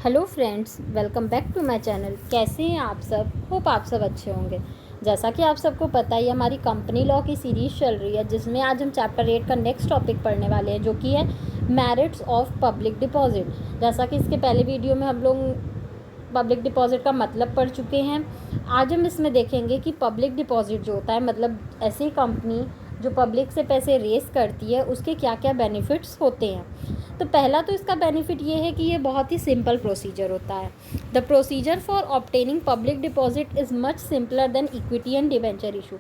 Hello friends, welcome back to my channel. कैसे हैं आप सब? होप आप सब अच्छे होंगे। जैसा कि आप सबको पता ही हमारी कंपनी लॉ की सीरीज़ चल रही है, जिसमें आज हम चैप्टर 8 का नेक्स्ट टॉपिक पढ़ने वाले हैं, जो कि है मेरिट्स ऑफ पब्लिक डिपॉजिट। जैसा कि इसके पहले वीडियो में हम लोग पब्लिक डिपॉजिट का मतलब पढ़ चुके हैं। आज हम इसमें देखेंगे कि पब्लिक डिपॉजिट जो होता है, मतलब ऐसी कंपनी जो पब्लिक से पैसे रेस करती है, उसके क्या क्या बेनिफिट्स होते हैं। तो पहला तो इसका बेनिफिट ये है कि ये बहुत ही सिंपल प्रोसीजर होता है। The procedure for obtaining public deposit is much simpler than equity and debenture issue.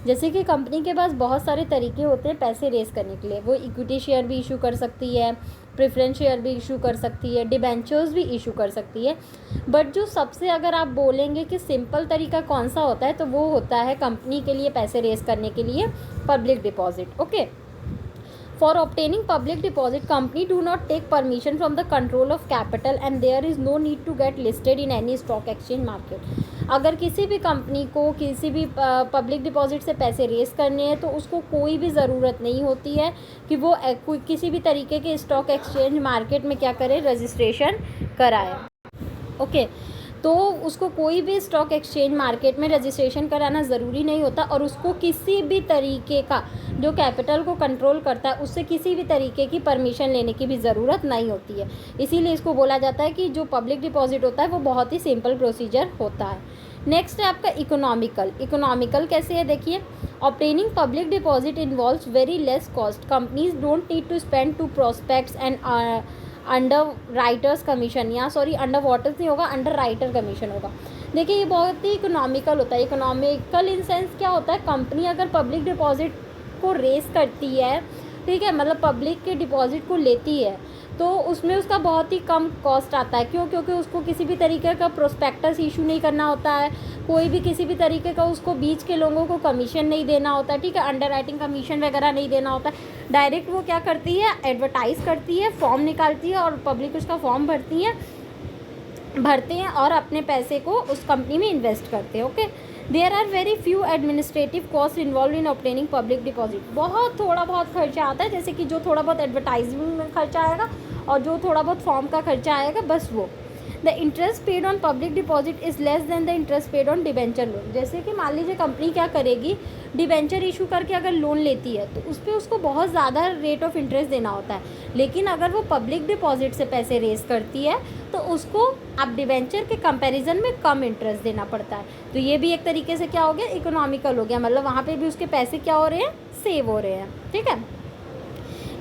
जैसे कि कंपनी के पास बहुत सारे तरीके होते हैं पैसे रेस करने के लिए। वो इक्विटी शेयर भी इशू कर सकती है, प्रेफरेंस शेयर भी इशू कर सकती है, डिबेंचर्स भी इशू कर सकती है। बट जो सबसे, अगर आप बोलेंगे कि सिंपल तरीका कौन सा होता है, तो वो होता है कंपनी के लिए पैसे रेस करने के लिए public deposit. Okay, for obtaining public deposit, company do not take permission from the control of capital and there is no need to get listed in any stock exchange market। अगर किसी भी company को किसी भी public deposit से पैसे race करने हैं, तो उसको कोई भी ज़रूरत नहीं होती है कि वो किसी भी तरीके के स्टॉक एक्सचेंज मार्केट में क्या करे, रजिस्ट्रेशन कराए। ओके, तो उसको कोई भी स्टॉक एक्सचेंज मार्केट में रजिस्ट्रेशन कराना ज़रूरी नहीं होता, और उसको किसी भी तरीके का जो कैपिटल को कंट्रोल करता है, उससे किसी भी तरीके की परमिशन लेने की भी ज़रूरत नहीं होती है। इसीलिए इसको बोला जाता है कि जो पब्लिक डिपॉजिट होता है वो बहुत ही सिंपल प्रोसीजर होता है। नेक्स्ट है आपका इकोनॉमिकल। इकोनॉमिकल कैसे है, देखिए, obtaining public deposit involves very less cost. Companies don't need to spend to prospects and underwriters commission, या सॉरी अंडर वाटर्स नहीं होगा, अंडर राइटर कमीशन होगा। देखिए, ये बहुत ही इकोनॉमिकल होता है। इकोनॉमिकल इन सेंस क्या होता है, कंपनी अगर पब्लिक डिपॉजिट को रेस करती है, ठीक है, मतलब पब्लिक के डिपॉजिट को लेती है, तो उसमें उसका बहुत ही कम कॉस्ट आता है। क्यों? क्योंकि उसको किसी भी तरीके का प्रोस्पेक्टस इशू नहीं करना होता है, कोई भी किसी भी तरीके का उसको बीच के लोगों को कमीशन नहीं देना होता, ठीक है, अंडर राइटिंग कमीशन वगैरह नहीं देना होता। डायरेक्ट वो क्या करती है, एडवर्टाइज़ करती है, फॉर्म निकालती है और पब्लिक उसका फॉर्म भरते हैं और अपने पैसे को उस कंपनी में इन्वेस्ट करते हैं। Okay, there are very few administrative cost involve in obtaining public deposit. बहुत थोड़ा बहुत खर्चा आता है, जैसे कि जो थोड़ा बहुत एडवर्टाइजमेंट में खर्चा आएगा और जो थोड़ा बहुत फॉर्म का खर्चा आएगा, बस वो। The interest paid on public deposit is less than the interest paid on debenture loan. जैसे कि मान लीजिए कंपनी क्या करेगी, डिबेंचर इशू करके अगर लोन लेती है, तो उस पर उसको बहुत ज़्यादा रेट ऑफ इंटरेस्ट देना होता है। लेकिन अगर वो पब्लिक डिपॉजिट से पैसे रेस करती है, तो उसको अब डिबेंचर के कंपैरिजन में कम इंटरेस्ट देना पड़ता है। तो ये भी एक तरीके से क्या हो गया, इकोनॉमिकल हो गया, मतलब वहाँ पे भी उसके पैसे क्या हो रहे हैं, सेव हो रहे हैं। ठीक है,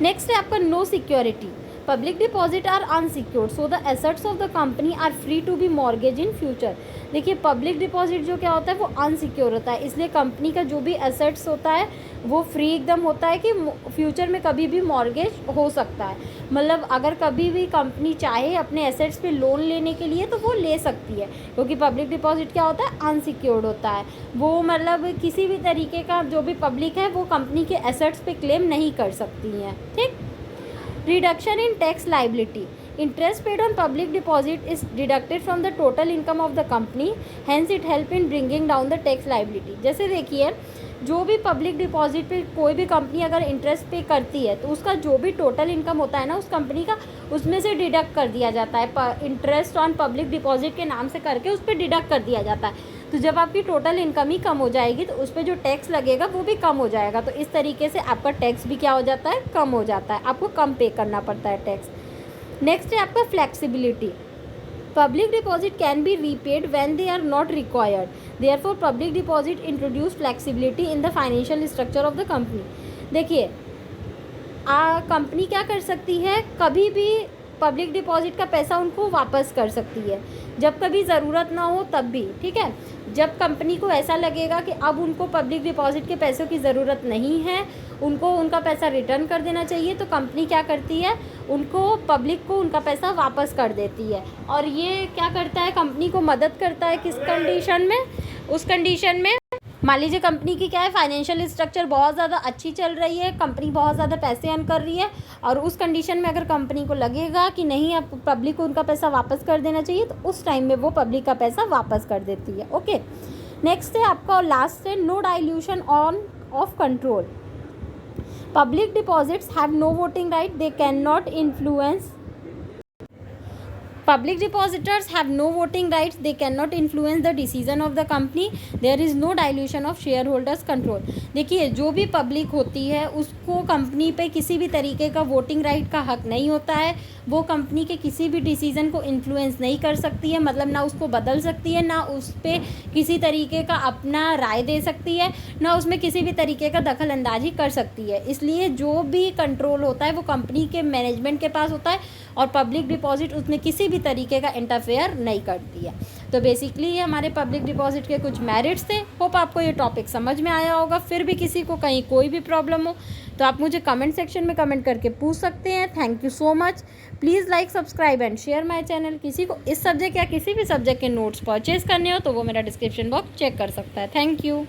नेक्स्ट है आपका no security. Public deposit are unsecured, so the assets of the company are free to be mortgage in future. देखिए, पब्लिक डिपॉजिट जो क्या होता है, वो अनसिक्योर होता है, इसलिए कंपनी का जो भी एसेट्स होता है वो फ्री एकदम होता है कि फ्यूचर में कभी भी मॉर्गेज हो सकता है। मतलब अगर कभी भी कंपनी चाहे अपने एसेट्स पे लोन लेने के लिए, तो वो ले सकती है, क्योंकि पब्लिक डिपॉजिट क्या होता है, अनसिक्योर्ड होता है। वो मतलब किसी भी तरीके का जो भी पब्लिक है, वो कंपनी के एसेट्स पे क्लेम नहीं कर सकती हैं। ठीक, reduction in tax liability. Interest paid on public deposit is deducted from the total income of the company, hence it help in bringing down the tax liability। जैसे देखिए, जो भी पब्लिक डिपॉजिट पे कोई भी कंपनी अगर इंटरेस्ट पे करती है, तो उसका जो भी टोटल इनकम होता है ना उस कंपनी का, उसमें से डिडक्ट कर दिया जाता है। इंटरेस्ट ऑन पब्लिक डिपॉजिट के नाम से करके उस पर डिडक्ट कर दिया जाता है। तो जब आपकी टोटल इनकम ही कम हो जाएगी, तो उस पर जो टैक्स लगेगा वो भी कम हो जाएगा। तो इस तरीके से आपका टैक्स भी क्या हो जाता है, कम हो जाता है, आपको कम पे करना पड़ता है टैक्स। नेक्स्ट है आपका flexibility. Public deposit can be repaid when they are not required. Therefore, public deposit introduce flexibility in the financial structure of the company. देखिए, कंपनी क्या कर सकती है, कभी भी पब्लिक डिपॉजिट का पैसा उनको वापस कर सकती है, जब कभी ज़रूरत ना हो तब भी। ठीक है, जब कंपनी को ऐसा लगेगा कि अब उनको पब्लिक डिपॉजिट के पैसों की ज़रूरत नहीं है, उनको उनका पैसा रिटर्न कर देना चाहिए, तो कंपनी क्या करती है, उनको पब्लिक को उनका पैसा वापस कर देती है। और ये क्या करता है, कंपनी को मदद करता है किस कंडीशन में, उस कंडीशन में मान लीजिए कंपनी की क्या है, फाइनेंशियल स्ट्रक्चर बहुत ज़्यादा अच्छी चल रही है, कंपनी बहुत ज़्यादा पैसे अर्न कर रही है, और उस कंडीशन में अगर कंपनी को लगेगा कि नहीं, अब पब्लिक को उनका पैसा वापस कर देना चाहिए, तो उस टाइम में वो पब्लिक का पैसा वापस कर देती है। ओके, नेक्स्ट है आपका लास्ट है no dilution on of control. Public deposits have no voting right, they can not influence Public depositors have no voting rights. They cannot influence the decision of the company. There is no dilution of shareholders control. देखिए, जो भी public होती है उसको company पे किसी भी तरीके का वोटिंग राइट का हक नहीं होता है. वो कंपनी के किसी भी डिसीज़न को इन्फ्लुएंस नहीं कर सकती है, मतलब ना उसको बदल सकती है, ना उस पर किसी तरीके का अपना राय दे सकती है, ना उसमें किसी भी तरीके का दखल अंदाजी कर सकती है. इसलिए जो भी कंट्रोल होता है वो कंपनी के मैनेजमेंट के पास होता है और पब्लिक डिपॉजिट उसमें किसी भी तरीके का इंटरफेयर नहीं करती है. तो बेसिकली ये हमारे पब्लिक डिपॉजिट के कुछ मेरिट्स थे. होप आपको ये टॉपिक समझ में आया होगा. फिर भी किसी को कहीं कोई भी प्रॉब्लम हो तो आप मुझे कमेंट सेक्शन में कमेंट करके पूछ सकते हैं. Thank you so much. Please like, subscribe and share my channel. किसी को इस सब्जेक्ट या किसी भी सब्जेक्ट के नोट्स परचेज करने हो तो वो मेरा डिस्क्रिप्शन बॉक्स चेक कर सकता है. Thank you.